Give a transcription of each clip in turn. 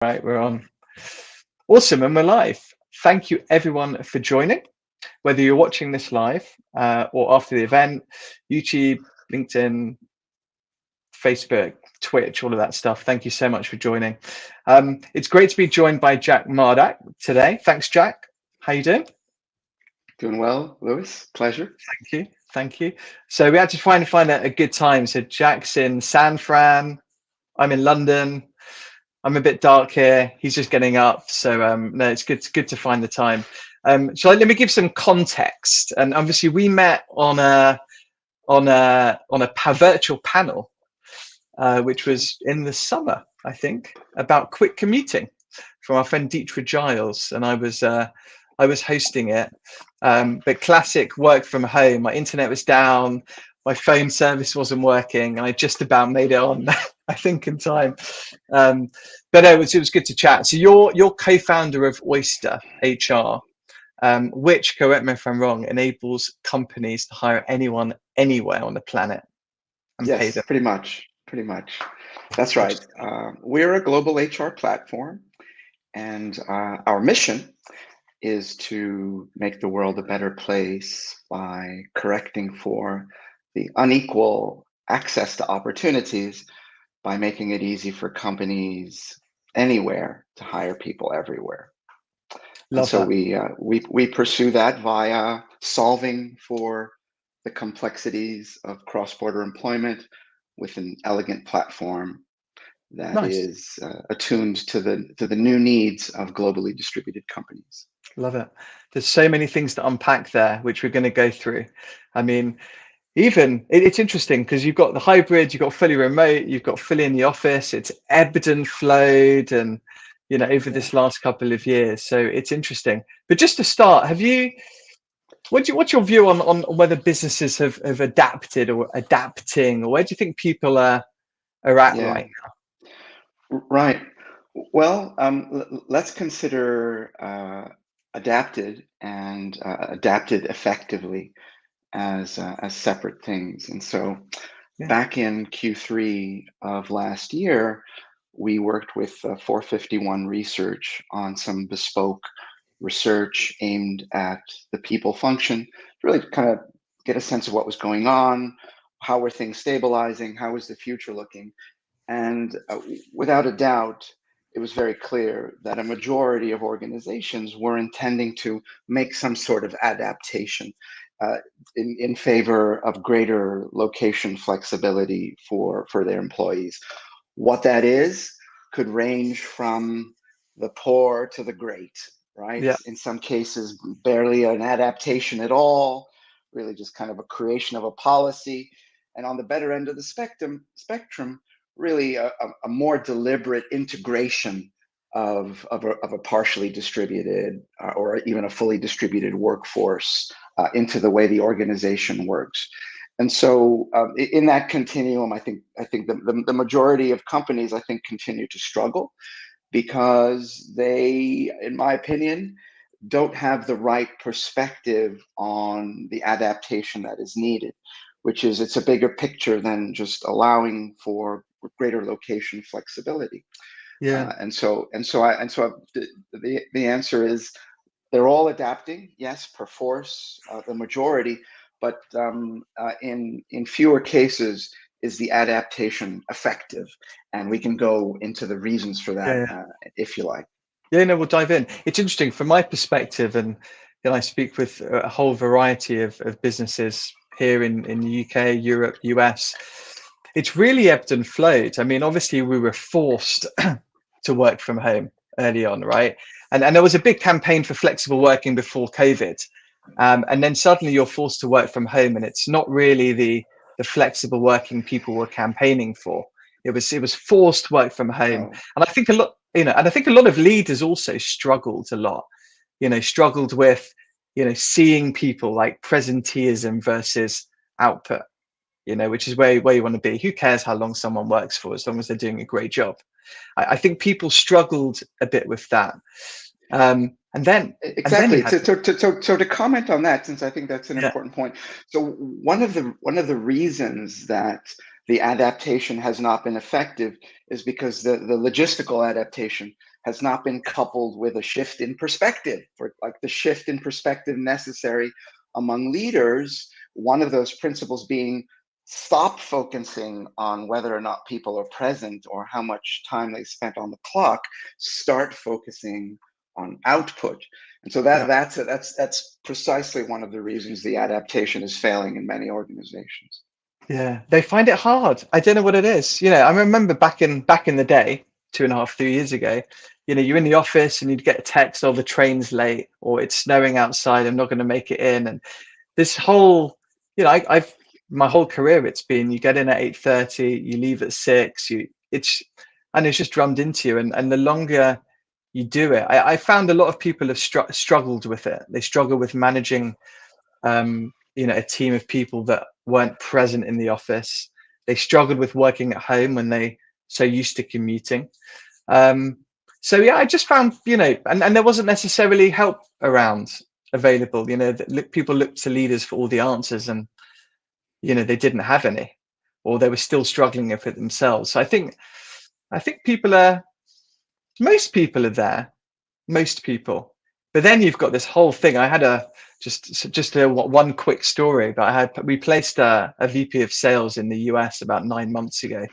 Right, we're on. Awesome, and we're live. Thank you everyone for joining, whether you're watching this live or after the event, YouTube, LinkedIn, Facebook, Twitch, all of that stuff. Thank you so much for joining. It's great to be joined by Jack Mardack today. Thanks, Jack. How you doing? Doing well, Lewis. Pleasure. Thank you. Thank you. So we had to find a good time. So Jack's in San Fran. I'm in London. I'm a bit dark here. He's just getting up. So no, it's good to find the time. So let me give some context. And obviously we met on a virtual panel, which was in the summer, I think, about quick commuting from our friend 𝐤𝐤𝐥𝐿 Giles, and I was hosting it. But classic work from home. My internet was down. My phone service wasn't working, and I just about made it on, I think, in time. But it was good to chat. So you're co-founder of Oyster HR, which, correct me if I'm wrong, enables companies to hire anyone anywhere on the planet and pay them. Pretty much. That's right. We're a global HR platform, and our mission is to make the world a better place by correcting for the unequal access to opportunities by making it easy for companies anywhere to hire people everywhere. So we pursue that via solving for the complexities of cross-border employment with an elegant platform that is attuned to the new needs of globally distributed companies. Love it. There's so many things to unpack there, which we're going to go through. I mean, even it's interesting because you've got the hybrid, you've got fully remote, you've got fully in the office. It's ebbed and flowed, and over this last couple of years. So it's interesting. But just to start, what's your view on whether businesses have adapted or adapting, or where do you think people are at right now? Right. Well, let's consider adapted and adapted effectively as separate things. And so back in Q3 of last year, we worked with 451 Research on some bespoke research aimed at the people function, really kind of get a sense of what was going on, how were things stabilizing, how was the future looking. And without a doubt, it was very clear that a majority of organizations were intending to make some sort of adaptation in favor of greater location flexibility for their employees. What that is could range from the poor to the great, right? Yeah. In some cases, barely an adaptation at all, really just kind of a creation of a policy. And on the better end of the spectrum, really a more deliberate integration of a partially distributed or even a fully distributed workforce into the way the organization works. And so in that continuum, I think the majority of companies, I think, continue to struggle because they, in my opinion, don't have the right perspective on the adaptation that is needed, which is it's a bigger picture than just allowing for greater location flexibility. Yeah. And so the answer is they're all adapting, yes, perforce, the majority, but in fewer cases is the adaptation effective, and we can go into the reasons for that if you like. Yeah, no, we'll dive in. It's interesting from my perspective, and I speak with a whole variety of businesses here in the UK, Europe, US. It's really ebbed and flowed. I mean, obviously we were forced to work from home early on, right? And there was a big campaign for flexible working before COVID. And then suddenly you're forced to work from home, and it's not really the flexible working people were campaigning for. It was forced work from home. And I think a lot of leaders also struggled a lot, struggled with, seeing people like presenteeism versus output, which is where you want to be. Who cares how long someone works for, as long as they're doing a great job? I think people struggled a bit with that. And then exactly. So to comment on that, since I think that's an important point. So one of the reasons that the adaptation has not been effective is because the logistical adaptation has not been coupled with a shift in perspective, for like the shift in perspective necessary among leaders. One of those principles being stop focusing on whether or not people are present or how much time they spent on the clock, start focusing on output. And so that's precisely one of the reasons the adaptation is failing in many organizations. Yeah, they find it hard. I don't know what it is. I remember back in the day, 2.5, 3 years ago, you're in the office and you'd get a text, "Oh, the train's late," or "It's snowing outside, I'm not going to make it in." And this whole, I've my whole career, it's been, you get in at 8:30, you leave at 6, and it's just drummed into you. And the longer you do it, I found a lot of people have struggled with it. They struggle with managing, a team of people that weren't present in the office. They struggled with working at home when they so used to commuting. So yeah, I just found, and there wasn't necessarily help around available. People looked to leaders for all the answers, and they didn't have any, or they were still struggling with it themselves. So I think most people are there, most people. But then you've got this whole thing. I had one quick story, but we placed a VP of sales in the US about 9 months ago,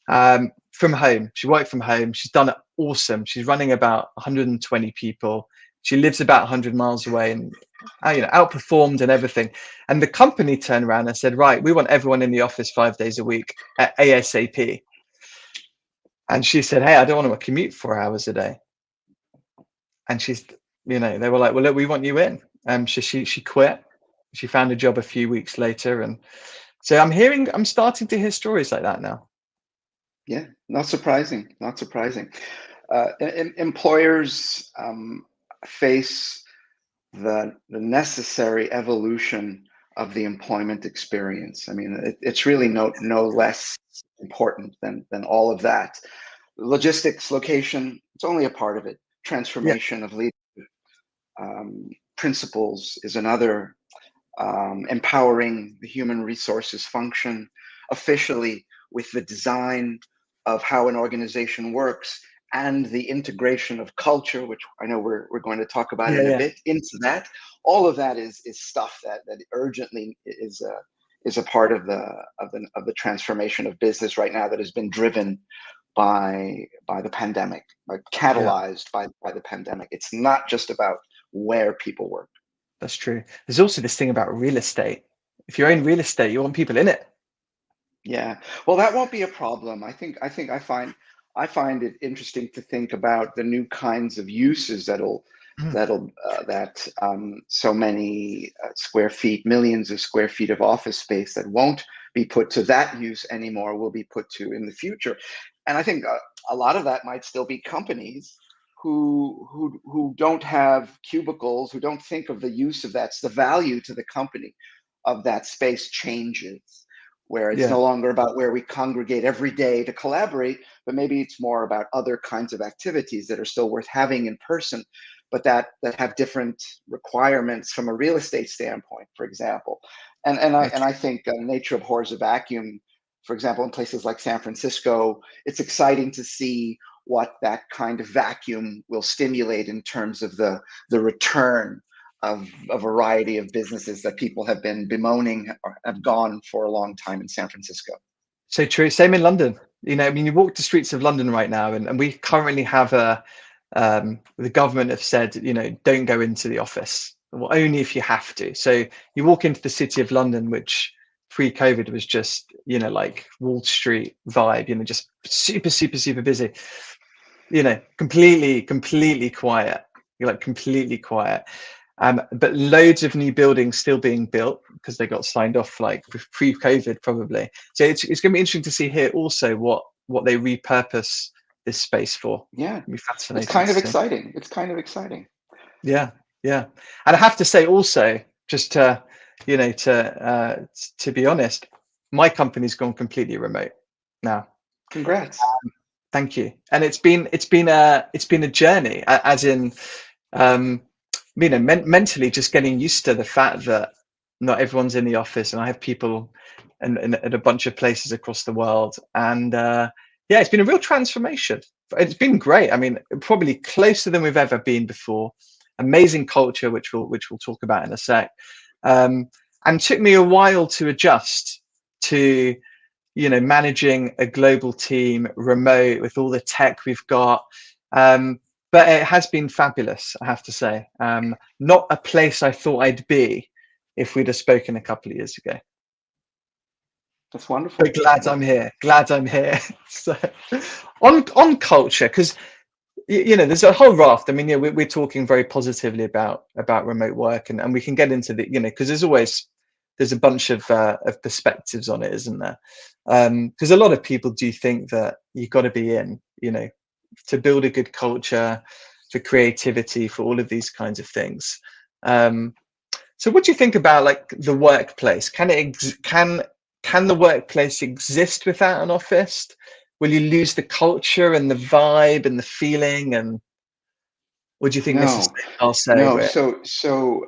from home. She worked from home. She's done it awesome. She's running about 120 people. She lives about 100 miles away, and outperformed and everything. And the company turned around and said, "Right, we want everyone in the office 5 days a week at ASAP." And she said, "Hey, I don't want to commute 4 hours a day." And they were like, "Well, look, we want you in." She quit. She found a job a few weeks later. And so I'm starting to hear stories like that now. Yeah, not surprising. Employers face the necessary evolution of the employment experience. I mean, it's really no less important than all of that. Logistics, location, it's only a part of it. Transformation of leadership principles is another. Empowering the human resources function officially with the design of how an organization works and the integration of culture, which I know we're going to talk about in a bit, into that. All of that is stuff that urgently is a part of the transformation of business right now, that has been driven by the pandemic, catalyzed by the pandemic. It's not just about where people work. That's true. There's also this thing about real estate. If you own real estate, you want people in it. Yeah, well, that won't be a problem. I find it interesting to think about the new kinds of uses that so many square feet, millions of square feet of office space that won't be put to that use anymore will be put to in the future. And I think a lot of that might still be companies who don't have cubicles, who don't think of the use of that. The value to the company of that space changes, where it's no longer about where we congregate every day to collaborate, but maybe it's more about other kinds of activities that are still worth having in person, but that have different requirements from a real estate standpoint, for example. And I think nature abhors a vacuum. For example, in places like San Francisco, it's exciting to see what that kind of vacuum will stimulate in terms of the return of a variety of businesses that people have been bemoaning or have gone for a long time in San Francisco. So true. Same in London. You walk the streets of London right now, and we currently have the government have said, don't go into the office. Well, only if you have to. So you walk into the city of London, which pre-COVID was just, like Wall Street vibe, just super, super, super busy, completely quiet. You're like completely quiet. But loads of new buildings still being built because they got signed off like pre-COVID probably. So it's going to be interesting to see here also what they repurpose this space for. Yeah, it'll be fascinating. It's kind of exciting. It's kind of exciting. Yeah. And I have to say also, just to be honest, my company's gone completely remote now. Congrats. Thank you. And it's been a journey, as in mentally just getting used to the fact that not everyone's in the office, and I have people at a bunch of places across the world, and Yeah, it's been a real transformation. It's been great. I mean, probably closer than we've ever been before. Amazing culture, which we'll talk about in a sec. And took me a while to adjust to, managing a global team remote with all the tech we've got. But it has been fabulous, I have to say. Not a place I thought I'd be if we'd have spoken a couple of years ago. That's wonderful. But glad I'm here. Glad I'm here. So, on culture, because there's a whole raft. I mean, we're talking very positively about remote work, and we can get into the, because there's a bunch of perspectives on it, isn't there? Because a lot of people do think that you've got to be in, to build a good culture, for creativity, for all of these kinds of things. So what do you think about like the workplace? Can the workplace exist without an office? Will you lose the culture and the vibe and the feeling? And what do you think this is? I'll say no. So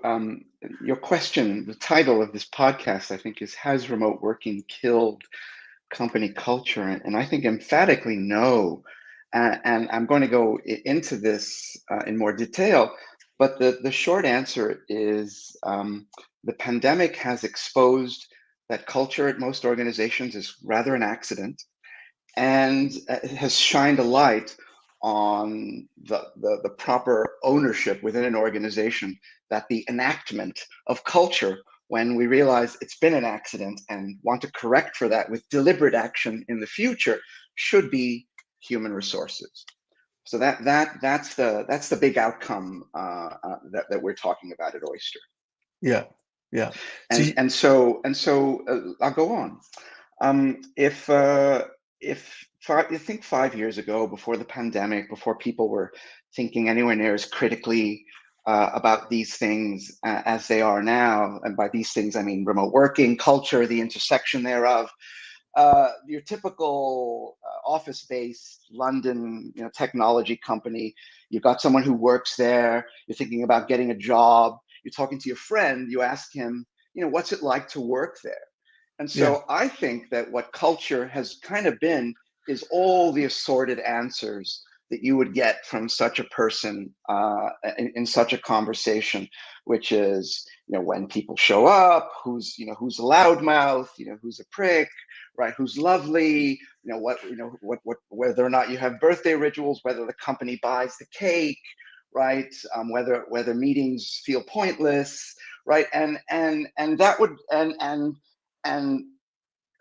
your question, the title of this podcast, I think, is "Has remote working killed company culture?" And I think emphatically no. And I'm going to go into this in more detail. But the short answer is the pandemic has exposed that culture at most organizations is rather an accident, and it has shined a light on the proper ownership within an organization, that the enactment of culture, when we realize it's been an accident and want to correct for that with deliberate action in the future, should be human resources. So that's the big outcome that we're talking about at Oyster. Yeah. And so I'll go on. If you think 5 years ago, before the pandemic, before people were thinking anywhere near as critically about these things as they are now, and by these things I mean remote working, culture, the intersection thereof, your typical office-based London, technology company, you've got someone who works there, you're thinking about getting a job, you're talking to your friend, you ask him, what's it like to work there? And so I think that what culture has kind of been is all the assorted answers that you would get from such a person in such a conversation, which is, when people show up, who's a loudmouth, who's a prick, right? Who's lovely, what whether or not you have birthday rituals, whether the company buys the cake, right? Whether meetings feel pointless, right? And that would and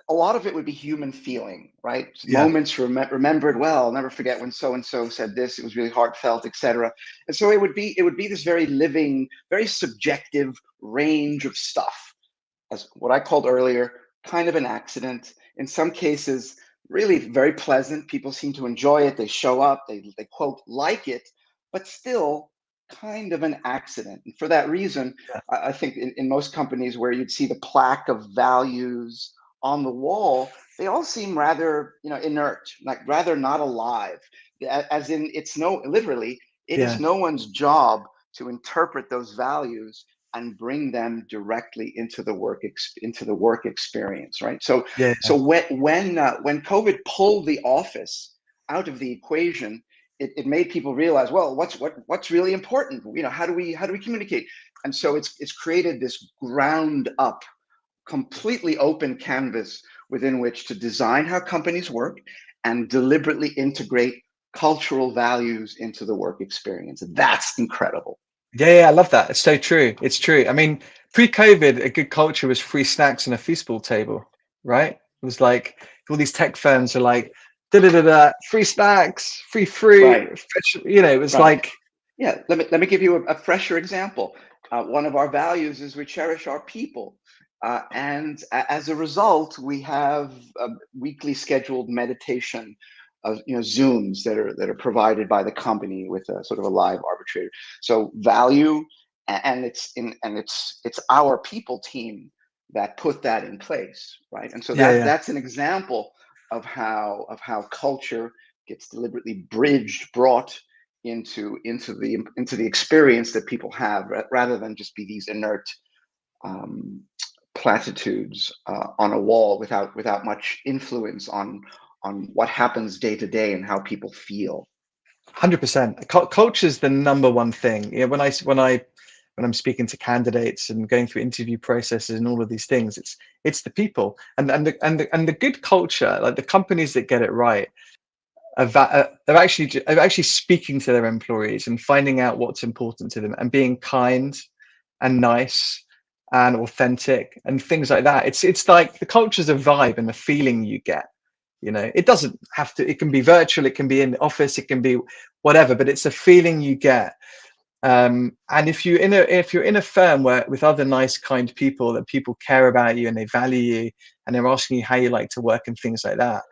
a lot of it would be human feeling, right? Moments remembered. Well, I'll never forget when so and so said this. It was really heartfelt, etc. And so it would be this very living, very subjective range of stuff, as what I called earlier, kind of an accident. In some cases, really very pleasant. People seem to enjoy it. They show up. They quote like it, but still kind of an accident. And for that reason, I think in most companies where you'd see the plaque of values on the wall, they all seem rather, inert, like rather not alive. As in, it is no one's job to interpret those values and bring them directly into the work experience, right? So when COVID pulled the office out of the equation, it made people realize, well, what's really important? How do we communicate? And so it's created this ground up, completely open canvas within which to design how companies work and deliberately integrate cultural values into the work experience. That's incredible. Yeah, I love that. It's so true. It's true. I mean, pre-COVID, a good culture was free snacks and a foosball table, right? It was like all these tech firms are like, free snacks, free fruit, right. It was like. Yeah, let me give you a fresher example. One of our values is we cherish our people. And as a result, we have a weekly scheduled meditation of Zooms that are provided by the company with a sort of a live arbitrator. So value, and it's our people team that put that in place, right? And so that's an example of how culture gets deliberately brought into the experience that people have, rather than just be these inert platitudes on a wall without much influence on on what happens day to day and how people feel. 100%. Culture is the number one thing. Yeah, when I'm speaking to candidates and going through interview processes and all of these things, it's the people and the good culture, like the companies that get it right, they're actually speaking to their employees and finding out what's important to them and being kind and nice and authentic and things like that. It's like the culture's a vibe and a feeling you get. You know, it doesn't have to, it can be virtual, it can be in the office, it can be whatever, but it's a feeling you get. And if you're in a firm where with other nice, kind people, that people care about you and they value you and they're asking you how you like to work and things like that,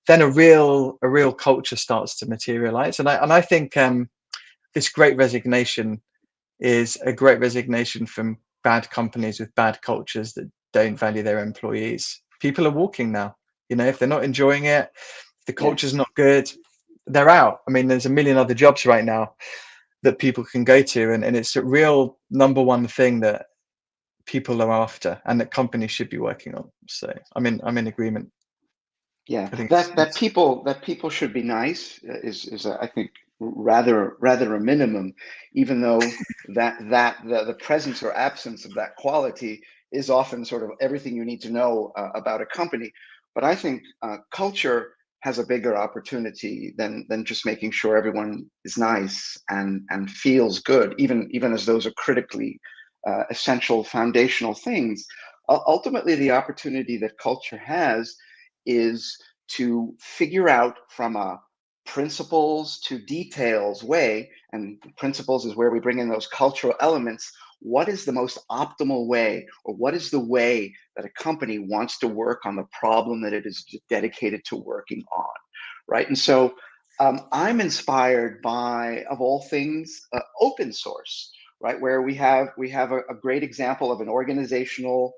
then a real culture starts to materialize. And I think this great resignation is a great resignation from bad companies with bad cultures that don't value their employees. People are walking now. You know, if they're not enjoying it, if the culture's Yes. not good, they're out. I mean, there's a million other jobs right now that people can go to, and it's a real number one thing that people are after and that companies should be working on. So I'm in agreement. Yeah, I think that people should be nice is I think rather a minimum, even though the presence or absence of that quality is often sort of everything you need to know about a company. But I think culture has a bigger opportunity than just making sure everyone is nice and feels good, even as those are critically essential foundational things. Ultimately, the opportunity that culture has is to figure out from a principles to details way, and principles is where we bring in those cultural elements. What is the most optimal way, or what is the way that a company wants to work on the problem that it is dedicated to working on, right? And so I'm inspired by, of all things, open source, right? Where we have a great example of an organizational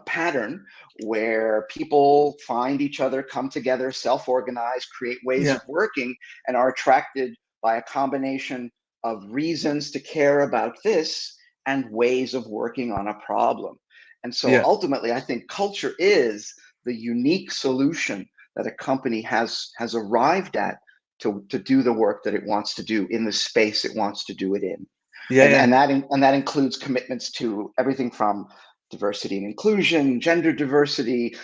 pattern where people find each other, come together, self-organize, create ways yeah, of working, and are attracted by a combination of reasons to care about this and ways of working on a problem. And so yeah, ultimately, I think culture is the unique solution that a company has arrived at to do the work that it wants to do in the space it wants to do it in. yeah, And yeah, that includes commitments to everything from diversity and inclusion, gender diversity,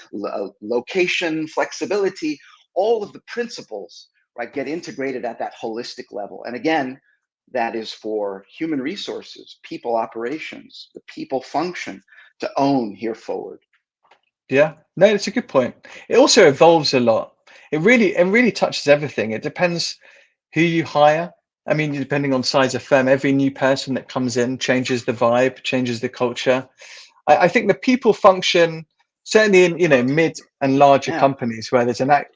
location, flexibility, all of the principles, right, get integrated at that holistic level. And again, that is for human resources, people operations, the people function to own here forward. yeah. No, it's a good point. It also evolves a lot. It really touches everything. It depends who you hire. I mean, depending on size of firm, every new person that comes in changes the vibe, changes the culture. I think the people function certainly in, you know, mid and larger Yeah. companies where there's an act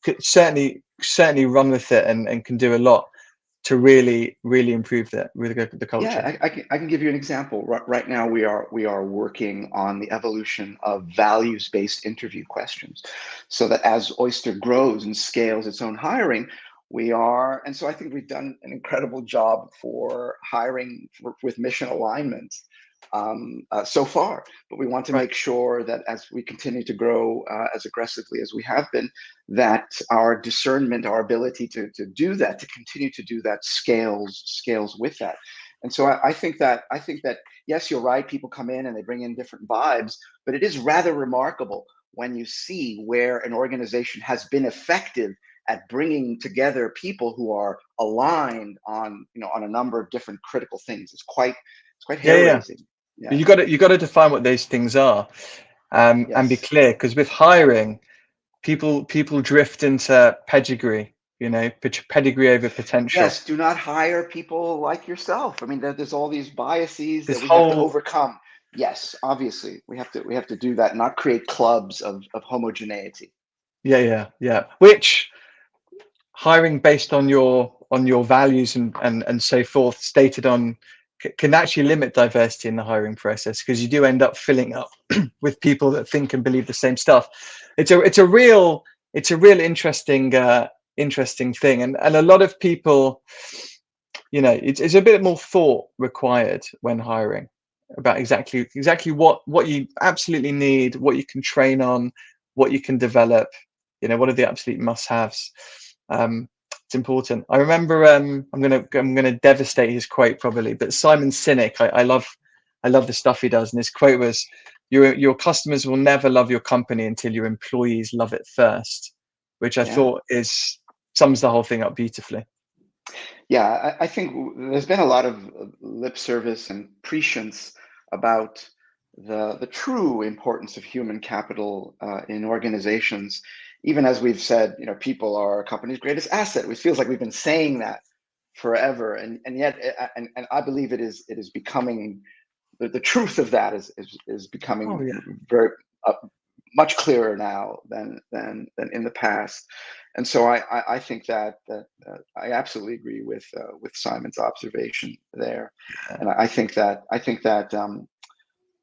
could certainly run with it and can do a lot to really improve the culture. Yeah, I can give you an example. Right now, we are working on the evolution of values-based interview questions, so that as Oyster grows and scales its own hiring, we are, and so I think we've done an incredible job for hiring with mission alignment so far. But we want to Right. make sure that as we continue to grow as aggressively as we have been, that our discernment, our ability to do that, to continue to do that, scales with that. And so I think that yes, you're right. People come in and they bring in different vibes, but it is rather remarkable when you see where an organization has been effective at bringing together people who are aligned on, on a number of different critical things. It's quite Yeah, hair yeah. raising. But Yeah. you got to define what those things are, and be Yes. clear. Because with hiring, people drift into pedigree. You know, pedigree over potential. Yes, do not hire people like yourself. I mean, there's all these biases This that we have to whole overcome. Yes, obviously, we have to do that, not create clubs of homogeneity. yeah. Which hiring based on your values and so forth stated on can actually limit diversity in the hiring process because you do end up filling up with people that think and believe the same stuff. It's a real interesting thing, and a lot of people, you know, it's a bit more thought required when hiring about exactly what you absolutely need, what you can train on, what you can develop. You know, what are the absolute must-haves? It's important. I remember, I'm gonna devastate his quote probably, but Simon Sinek, I love the stuff he does, and his quote was, your customers will never love your company until your employees love it first, which I thought sums the whole thing up beautifully. Yeah, I think there's been a lot of lip service and prescience about the true importance of human capital in organizations. Even as we've said, you know, people are a company's greatest asset. It feels like we've been saying that forever, and yet, and I believe it is becoming, the truth of that is becoming very much clearer now than in the past. And so I think that I absolutely agree with Simon's observation there, and I think that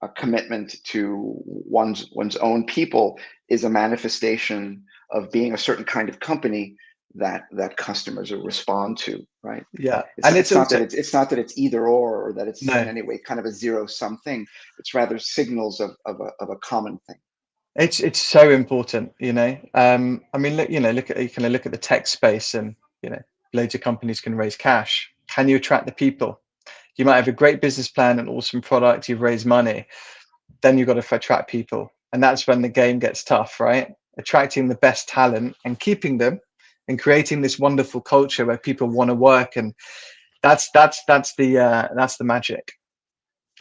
a commitment to one's own people is a manifestation of being a certain kind of company that customers will respond to, right? Yeah, and it's not that it's either or that it's in any way kind of a zero-sum thing. It's rather signals of a common thing. It's so important, you know. I mean, look, you know, look at the tech space, and you know, loads of companies can raise cash. Can you attract the people? You might have a great business plan, an awesome product, you've raised money, then you've got to attract people, and that's when the game gets tough, right? Attracting the best talent and keeping them, and creating this wonderful culture where people want to work, and that's the magic.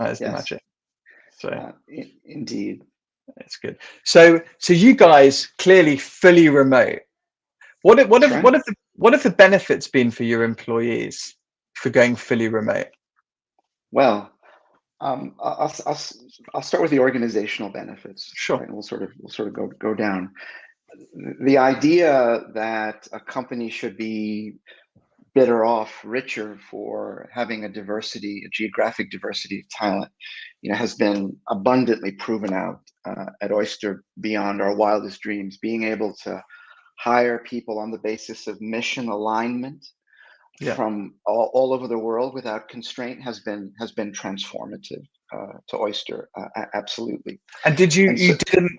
That is the magic. So indeed. It's good. So you guys clearly fully remote. What have the benefits been for your employees for going fully remote? Well, I'll start with the organizational benefits. Sure. Right? And we'll sort of go down. The idea that a company should be better off, richer for having a geographic diversity of talent, you know, has been abundantly proven out at Oyster beyond our wildest dreams. Being able to hire people on the basis of mission alignment from all over the world without constraint has been transformative to Oyster, absolutely. And didn't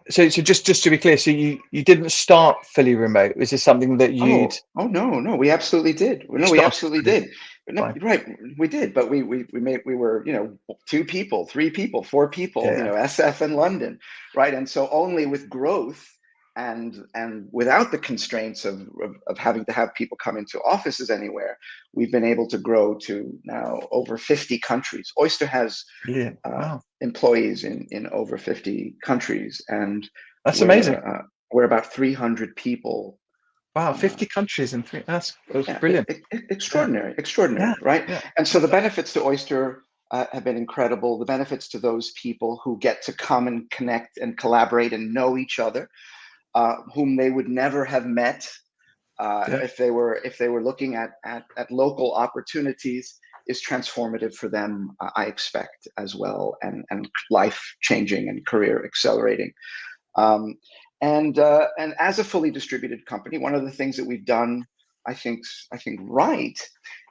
so just to be clear, so you didn't start fully remote? Was this something that you'd? Oh no, we absolutely did. No, we absolutely did. No, right, we did, but we were, you know, 2 people, 3 people, 4 people, you know, SF in London, right? And so only with growth and without the constraints of having to have people come into offices anywhere, we've been able to grow to now over 50 countries. Oyster has employees in over 50 countries, and that's amazing. We're about 300 people. Wow, 50 countries and 3. That's brilliant. Extraordinary, right? Yeah. And so the benefits to Oyster have been incredible. The benefits to those people who get to come and connect and collaborate and know each other, whom they would never have met if they were looking at local opportunities, is transformative for them, I expect, as well, and life changing and career accelerating. And as a fully distributed company, one of the things that we've done, I think right,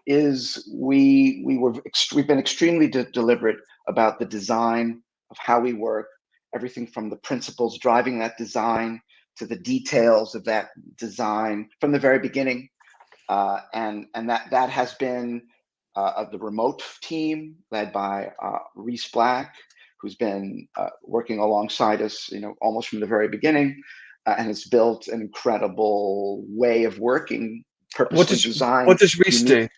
is we've been extremely deliberate about the design of how we work, everything from the principles driving that design to the details of that design from the very beginning, and that has been the remote team led by Reese Black, who's been working alongside us, you know, almost from the very beginning, and has built an incredible way of working, purposely designed. What does Reese do?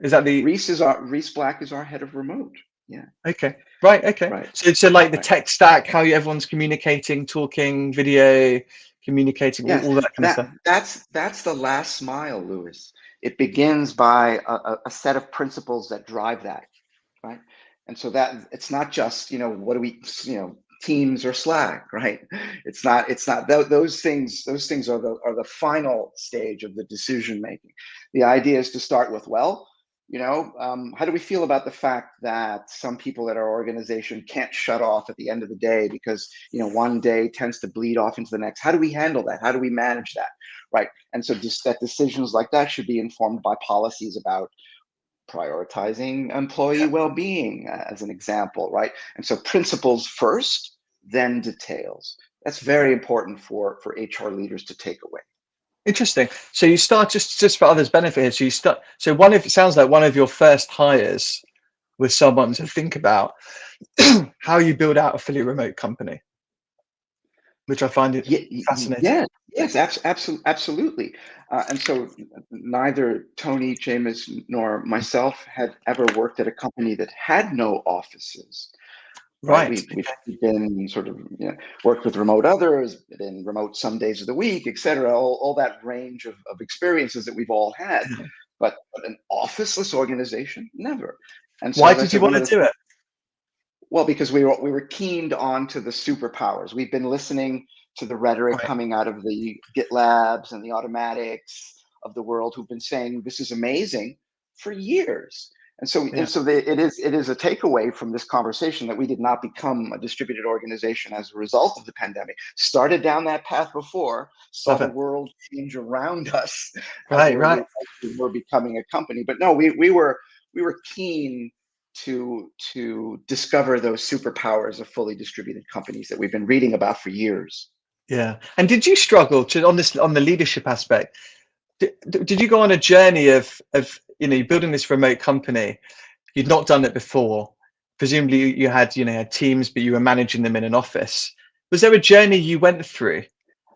Is that Reese Black is our head of remote. Yeah. Okay. Right. Okay. Right. So like the tech stack, how everyone's communicating, talking, video, communicating, all that kind of stuff. That's the last mile, Lewis. It begins by a set of principles that drive that, right? And so that it's not just, you know, what do we, you know, Teams or Slack, right? It's not those things are the final stage of the decision making. The idea is to start with, well, you know, how do we feel about the fact that some people at our organization can't shut off at the end of the day because, you know, one day tends to bleed off into the next? How do we handle that? How do we manage that, right? And so just that decisions like that should be informed by policies about prioritizing employee well-being, as an example, right? And so principles first, then details. That's very important for HR leaders to take away. Interesting. So you start just for others' benefit here. So you start. So it sounds like one of your first hires was someone to think about how you build out a fully remote company, which I find it fascinating. Yeah, yes, absolutely. And so neither Tony, James, nor myself had ever worked at a company that had no offices. Right, Right. we've been sort of, worked with remote others, been remote some days of the week, et cetera, all that range of experiences that we've all had, Yeah. but an officeless organization, never. And so, Why as I did you said, want to do it? well, because we were keened on to the superpowers. We've been listening to the rhetoric Right. coming out of the GitLabs and the automatics of the world, who've been saying this is amazing for years. And so, Yeah. it is a takeaway from this conversation that we did not become a distributed organization as a result of the pandemic. Started down that path before, saw Love the it. world change around us as Right. Right. we were becoming a company. But no, we were keen to discover those superpowers of fully distributed companies that we've been reading about for years. Yeah. And did you struggle to on the leadership aspect? Did you go on a journey of you're building this remote company? You'd not done it before. Presumably you had teams, but you were managing them in an office. Was there a journey you went through to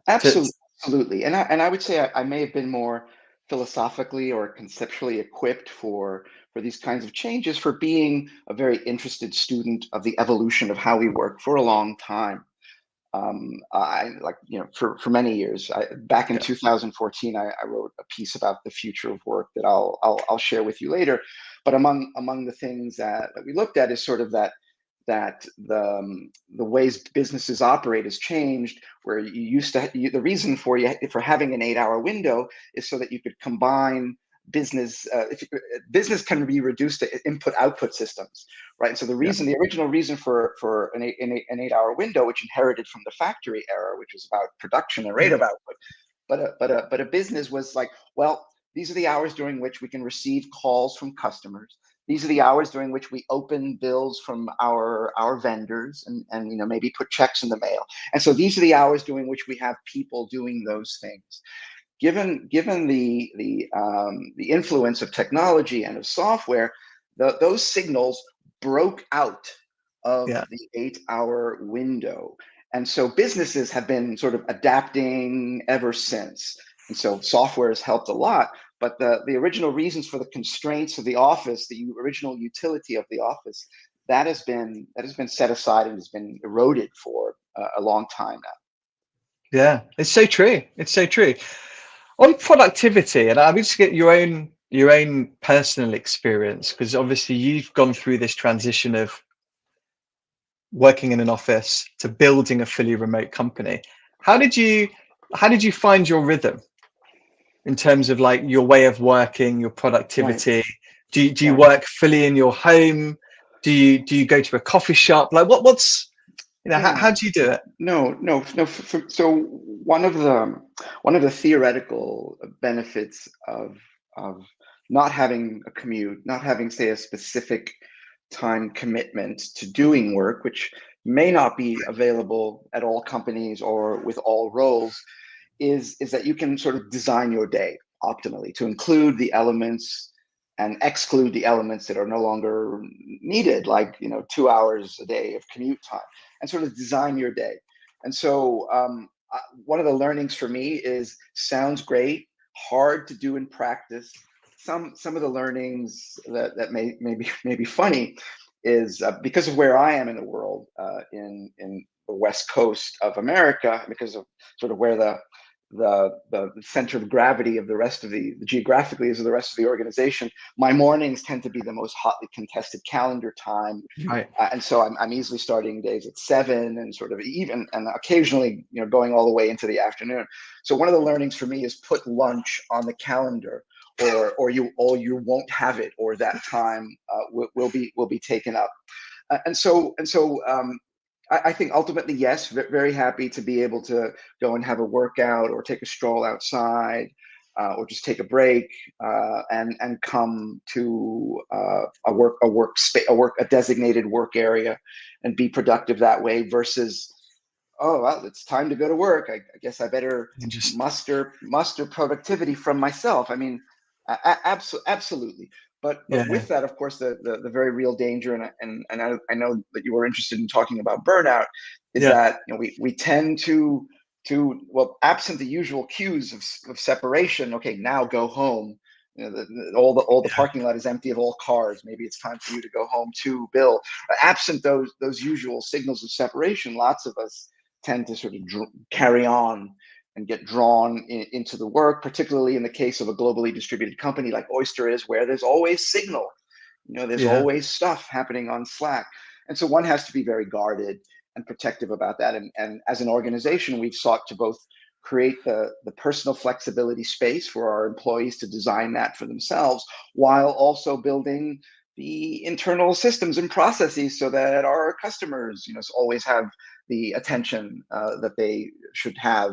Absolutely. And I would say I may have been more philosophically or conceptually equipped for these kinds of changes, for being a very interested student of the evolution of how we work for a long time. I like, for many years. Back in yeah, 2014, I wrote a piece about the future of work that I'll share with you later. But among the things that we looked at is sort of that the ways businesses operate has changed, where you used to the reason for having an 8-hour window is so that you could combine business. Business can be reduced to input output systems, right? And so yeah, the original reason for an 8-hour window, which inherited from the factory era, which was about production and rate yeah, of output, but a business was like, well, these are the hours during which we can receive calls from customers. These are the hours during which we open bills from our vendors, and maybe put checks in the mail. And so these are the hours during which we have people doing those things. Given the influence of technology and of software, those signals broke out of yeah, the 8-hour window. And so businesses have been sort of adapting ever since. And so software has helped a lot, but the original reasons for the constraints of the office, the original utility of the office, that has been set aside and has been eroded for a long time now. yeah. It's so true. It's so true. On productivity, and I would just get your own personal experience, because obviously you've gone through this transition of working in an office to building a fully remote company. How did you how did you find your rhythm in terms of like your way of working, your Right, productivity? Do you right. work fully in your home? Do you go to a coffee shop? Like what's how Yeah. do you do it? No, no, no. So one of the theoretical benefits of not having a commute, not having, say, a specific time commitment to doing work, which may not be available at all companies or with all roles, is that you can sort of design your day optimally to include the elements and exclude the elements that are no longer needed, like 2 hours a day of commute time, and sort of design your day. And so one of the learnings for me is, sounds great, hard to do in practice. Some of the learnings that may be funny is, because of where I am in the world, in the West Coast of America, because of sort of where the center of gravity of the rest of the geographically is of the rest of the organization. My mornings tend to be the most hotly contested calendar time, Right. and so I'm easily starting days at 7, and sort of even and occasionally going all the way into the afternoon. So one of the learnings for me is, put lunch on the calendar, or you won't have it, or that time will be taken up. And so I think ultimately, yes, very happy to be able to go and have a workout, or take a stroll outside, or just take a break, and come to a designated work area, and be productive that way, versus oh, well, it's time to go to work. I guess I better And just muster productivity from myself. I mean, absolutely. But yeah, with that, of course, the very real danger, and I know that you were interested in talking about burnout, is yeah, that we tend to, well, absent the usual cues of separation. Okay, now go home. All the yeah, parking lot is empty of all cars. Maybe it's time for you to go home too, Bill. Absent those usual signals of separation, lots of us tend to sort of carry on and get drawn into the work, particularly in the case of a globally distributed company like Oyster is, where there's always signal. There's yeah. always stuff happening on Slack. And so one has to be very guarded and protective about that. And as an organization, we've sought to both create the personal flexibility space for our employees to design that for themselves, while also building the internal systems and processes so that our customers, always have the attention that they should have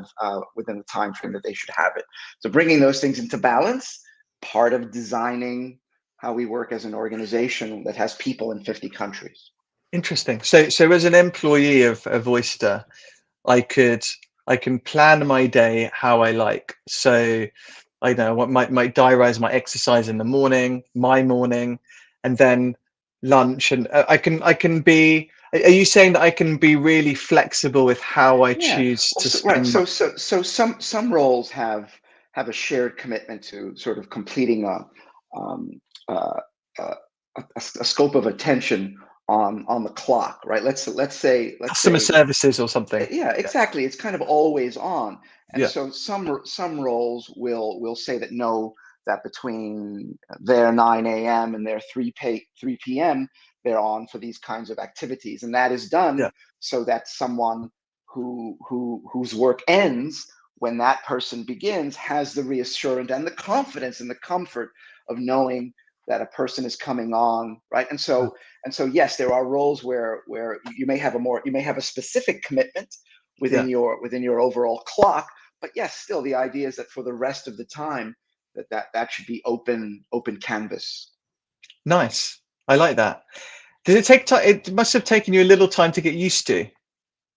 within the time frame that they should have it. So bringing those things into balance, part of designing how we work as an organization that has people in 50 countries. Interesting. So as an employee of Oyster, I can plan my day how I like. So I know what my diarize my exercise in the morning, my morning, and then lunch, and I can be. Are you saying that I can be really flexible with how I Yeah, choose well, to right. spend my? So some roles have a shared commitment to sort of completing um, uh, uh, a scope of attention on the clock, right? Customer Let's say services or something? yeah, Yeah, exactly. It's kind of always on, and yeah, so some roles will say that no, that between their 9 a.m. and their 3 p.m. they're on for these kinds of activities, and that is done yeah, so that someone whose work ends when that person begins has the reassurance and the confidence and the comfort of knowing that a person is coming on, right? And so yes, there are roles where you may have a specific commitment yeah. within your overall clock, but yes, still the idea is that for the rest of the time that should be open canvas. Nice. I like that. Did it take time? It must have taken you a little time to get used to,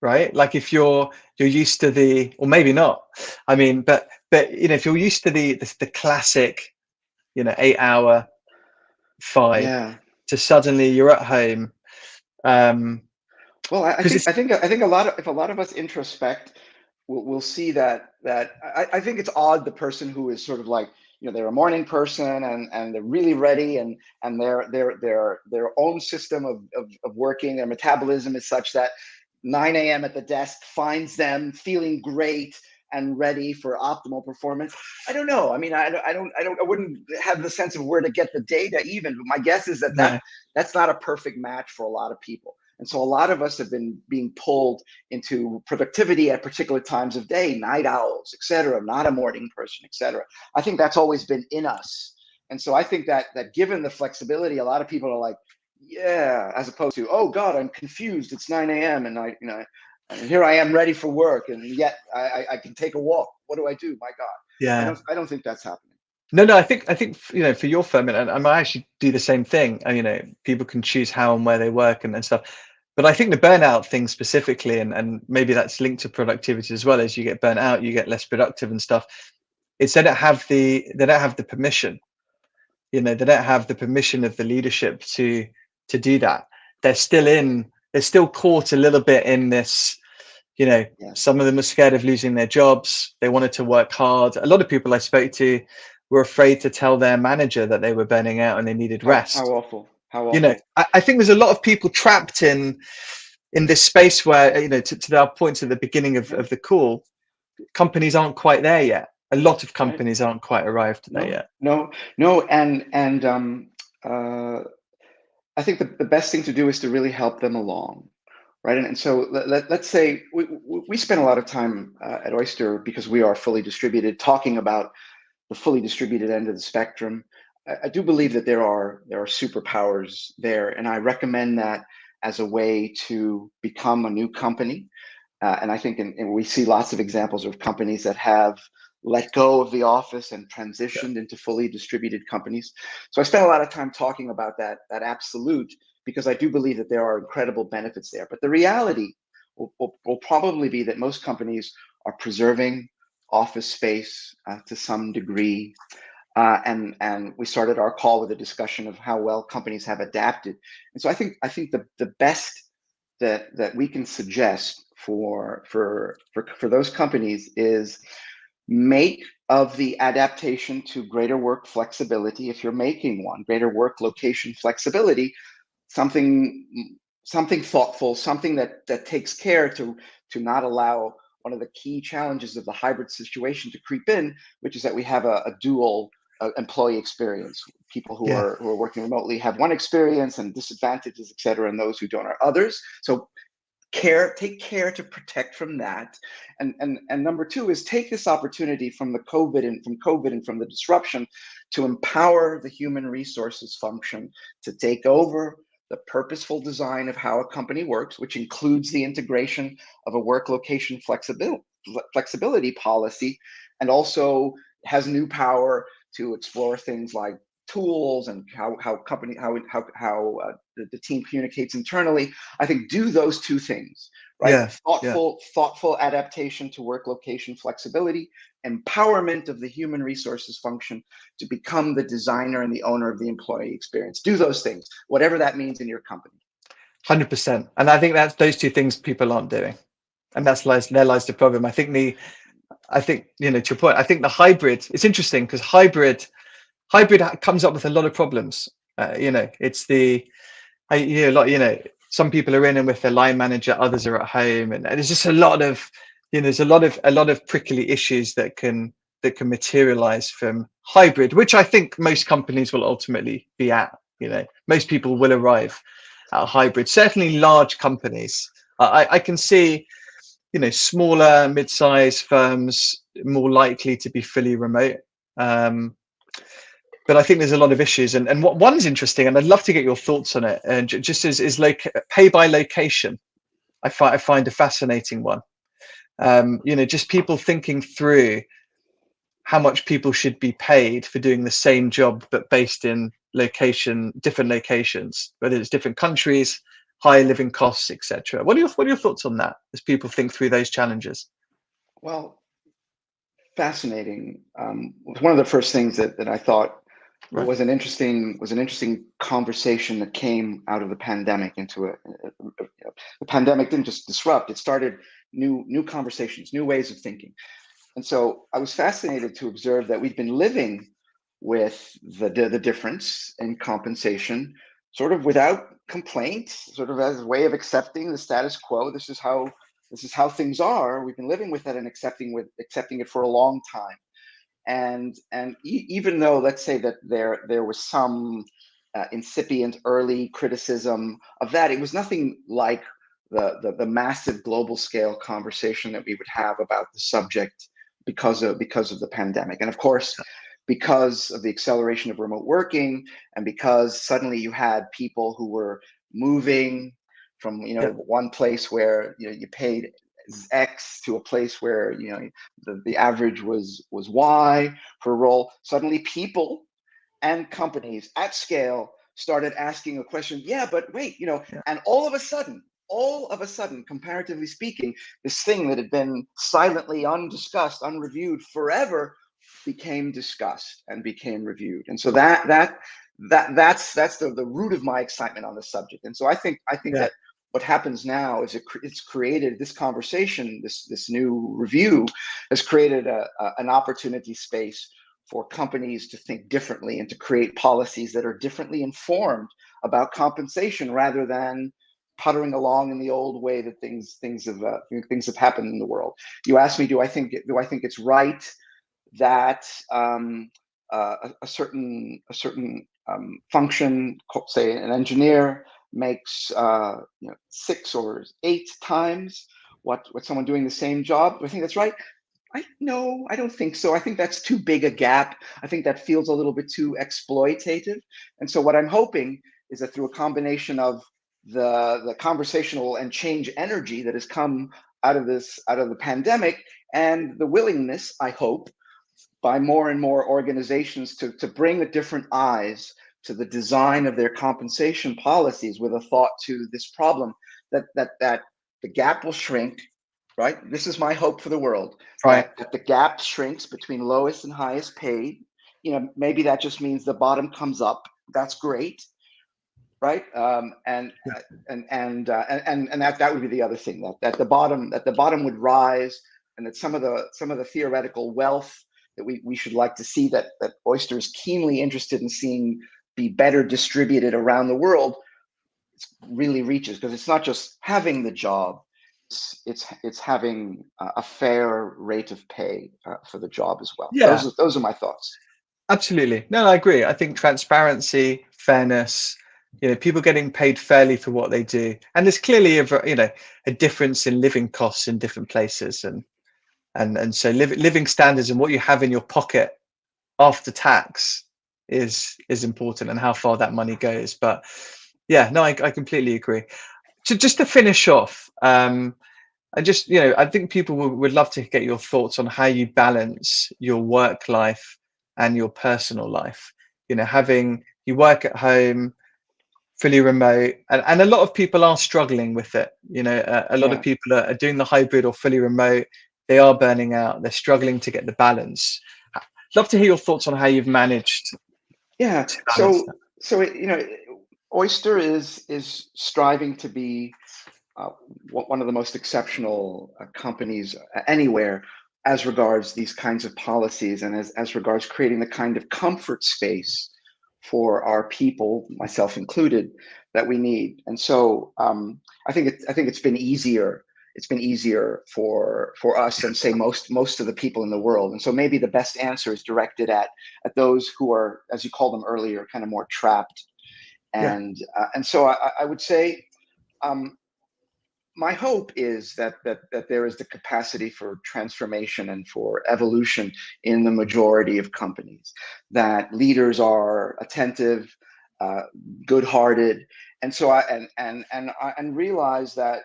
right? Like if you're used to the, or maybe not. I mean, but if you're used to the classic, 8 hour five, Yeah. to suddenly you're at home, um, Well, I because think it's I think I think a lot of if a lot of us introspect, we'll see that I think it's odd the person who is sort of like, they're a morning person and they're really ready, and their own system of working, their metabolism is such that 9 a.m. at the desk finds them feeling great and ready for optimal performance. I don't know. I mean, I wouldn't have the sense of where to get the data even, but my guess is no, that's not a perfect match for a lot of people. And so a lot of us have been being pulled into productivity at particular times of day, night owls, et cetera, not a morning person, et cetera. I think that's always been in us. And so I think that given the flexibility, a lot of people are like, yeah, as opposed to, oh God, I'm confused. It's 9 a.m. and and here I am ready for work, and yet I can take a walk. What do I do? My God, yeah. I don't think that's happening. No, I think for your firm, and I might actually do the same thing. And people can choose how and where they work and stuff. But I think the burnout thing specifically, and maybe that's linked to productivity as well. As you get burnt out, you get less productive and stuff. It's they don't have the permission. They don't have the permission of the leadership to do that. They're still caught a little bit in this. Yes. Some of them are scared of losing their jobs. They wanted to work hard. A lot of people I spoke to were afraid to tell their manager that they were burning out and they needed How rest. awful. How awful. I think there's a lot of people trapped in this space where, to our points at the beginning Yeah. of the call, companies aren't quite there yet. A lot of Right. companies aren't quite arrived there No, yet. no, no, and uh, I think the best thing to do is to really help them along, right? And so let's say we spend a lot of time at Oyster, because we are fully distributed, talking about the fully distributed end of the spectrum. I do believe that there are superpowers there, and I recommend that as a way to become a new company. And I think and we see lots of examples of companies that have let go of the office and Yeah. transitioned into fully distributed companies. So I spent a lot of time talking about that absolute, because I do believe that there are incredible benefits there. But the reality, will probably be that most companies are preserving office space to some degree. And we started our call with a discussion of how well companies have adapted. And so I think the best that we can suggest for those companies is make of the adaptation to greater work flexibility, if you're making one, greater work location flexibility, something thoughtful, something that takes care to not allow one of the key challenges of the hybrid situation to creep in, which is that we have a dual employee experience. People who are working remotely have one experience and disadvantages, et cetera, and those who don't are others. So take care to protect from that. And number two is take this opportunity from the COVID and from the disruption to empower the human resources function to take over the purposeful design of how a company works, which includes the integration of a work location flexibility policy, and also has new power to explore things like tools and how the team communicates internally. I think do those two things, right? Thoughtful adaptation to work location flexibility, empowerment of the human resources function to become the designer and the owner of the employee experience. Do those things, whatever that means in your company. 100%. And I think that's those two things people aren't doing, and there lies the problem. I think to your point, I think the hybrid, it's interesting because hybrid comes up with a lot of problems. It's some people are in and with their line manager, others are at home, and there's just a lot of there's a lot of prickly issues that can materialize from hybrid, which I think most companies will ultimately be at. Most people will arrive at a hybrid. Certainly large companies. I can see smaller mid-sized firms more likely to be fully remote. But I think there's a lot of issues, and what one's interesting, and I'd love to get your thoughts on it. And just is like pay by location. I find a fascinating one. Just people thinking through how much people should be paid for doing the same job but based in different locations, whether it's different countries, higher living costs, etc. What are your thoughts on that as people think through those challenges? Well, fascinating. One of the first things that I thought was an interesting conversation that came out of the pandemic. The pandemic didn't just disrupt; it started new conversations, new ways of thinking. And so I was fascinated to observe that we've been living with the difference in compensation, sort of without complaint, sort of as a way of accepting the status quo. This is how things are. We've been living with it and accepting it for a long time. And even though, let's say that there was some incipient early criticism of that, it was nothing like the massive global scale conversation that we would have about the subject because of the pandemic. And of course, because of the acceleration of remote working, and because suddenly you had people who were moving from one place where you paid X to a place where the average was Y for a role, suddenly people and companies at scale started asking a question. Yeah, but wait, and all of a sudden, comparatively speaking, this thing that had been silently undiscussed, unreviewed forever, became discussed and became reviewed. And so that's the root of my excitement on the subject. And so I think that what happens now is it's created this conversation, this new review has created an opportunity space for companies to think differently and to create policies that are differently informed about compensation, rather than puttering along in the old way that things have happened in the world. You asked me, do I think it's right that a certain function, say an engineer, makes 6 or 8 times what someone doing the same job? Do I think that's right? No, I don't think so. I think that's too big a gap. I think that feels a little bit too exploitative. And so what I'm hoping is that through a combination of the conversational and change energy that has come out of the pandemic, and the willingness, I hope, by more and more organizations to bring a different eyes to the design of their compensation policies with a thought to this problem, that the gap will shrink, right? This is my hope for the world, Right. that the gap shrinks between lowest and highest paid. Maybe that just means the bottom comes up. That's great, right? And that would be the other thing, that the bottom would rise, and that some of the theoretical wealth that we should like to see, that Oyster is keenly interested in seeing be better distributed around the world, really reaches, because it's not just having the job, it's having a fair rate of pay for the job as well. Yeah. Those are my thoughts. Absolutely. No, I agree. I think transparency, fairness, people getting paid fairly for what they do, and there's clearly a difference in living costs in different places, and so living standards and what you have in your pocket after tax is important, and how far that money goes. But yeah, no, I completely agree. So just to finish off, I think people would love to get your thoughts on how you balance your work life and your personal life. Having you work at home, fully remote, and a lot of people are struggling with it. A lot of people are doing the hybrid or fully remote. They are burning out. They're struggling to get the balance. Love to hear your thoughts on how you've managed. Yeah. So Oyster is striving to be one of the most exceptional companies anywhere as regards these kinds of policies, and as regards creating the kind of comfort space for our people, myself included, that we need. And so I think it's been easier. It's been easier for us than, say, most of the people in the world. And so maybe the best answer is directed at those who are, as you called them earlier, kind of more trapped. And so I would say, my hope is that there is the capacity for transformation and for evolution in the majority of companies, that leaders are attentive, good-hearted, and so and realize that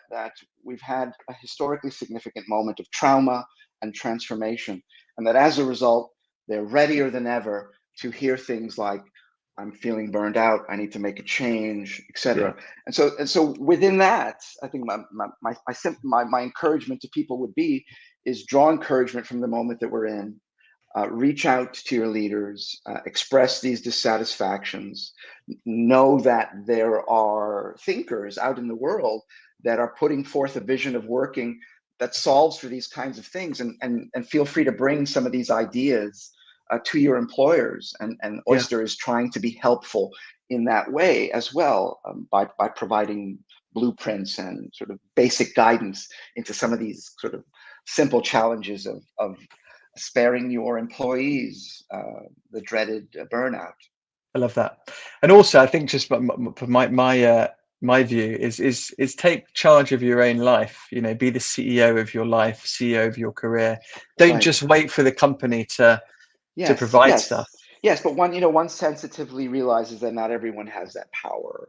we've had a historically significant moment of trauma and transformation, and that as a result, they're readier than ever to hear things like, I'm feeling burned out, I need to make a change, etc. Yeah. And so within that, I think my encouragement to people would be is draw encouragement from the moment that we're in, reach out to your leaders, express these dissatisfactions, know that there are thinkers out in the world that are putting forth a vision of working that solves for these kinds of things, and feel free to bring some of these ideas to your employers, and Oyster is trying to be helpful in that way as well, by providing blueprints and sort of basic guidance into some of these sort of simple challenges of sparing your employees the dreaded burnout. I love that. And also, I think just my view is take charge of your own life. Be the CEO of your life, CEO of your career. Don't just wait for the company to provide stuff. Yes, but one sensitively realizes that not everyone has that power,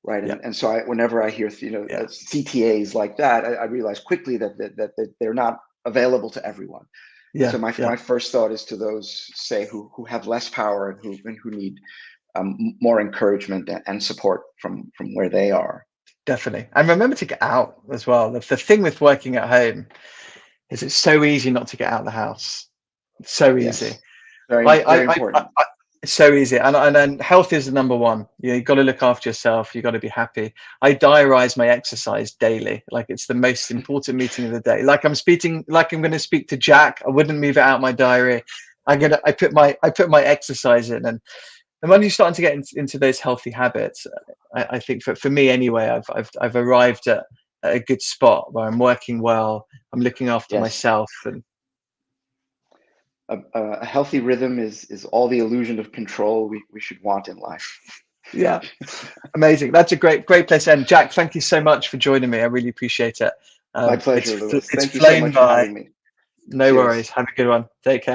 right? And so whenever I hear CTAs like that, I realize quickly that they're not available to everyone. Yeah. So my first thought is to those, say, who have less power and who need more encouragement and support from where they are. Definitely. And remember to get out as well. The thing with working at home is it's so easy not to get out of the house. It's so easy. Yes. Very important. It's so easy, and health is the number one. You've got to look after yourself. You've got to be happy. I diarize my exercise daily, like it's the most important meeting of the day. Like I'm going to speak to Jack. I wouldn't move it out of my diary. I put my exercise in, and when you're starting to get into those healthy habits, I think for me anyway, I've arrived at a good spot where I'm working well. I'm looking after myself, and a healthy rhythm is all the illusion of control we should want in life. Yeah, amazing. That's a great place to end. Jack, thank you so much for joining me. I really appreciate it. My pleasure, Lewis. It's thank you so much by. for having me. No worries. Have a good one. Take care.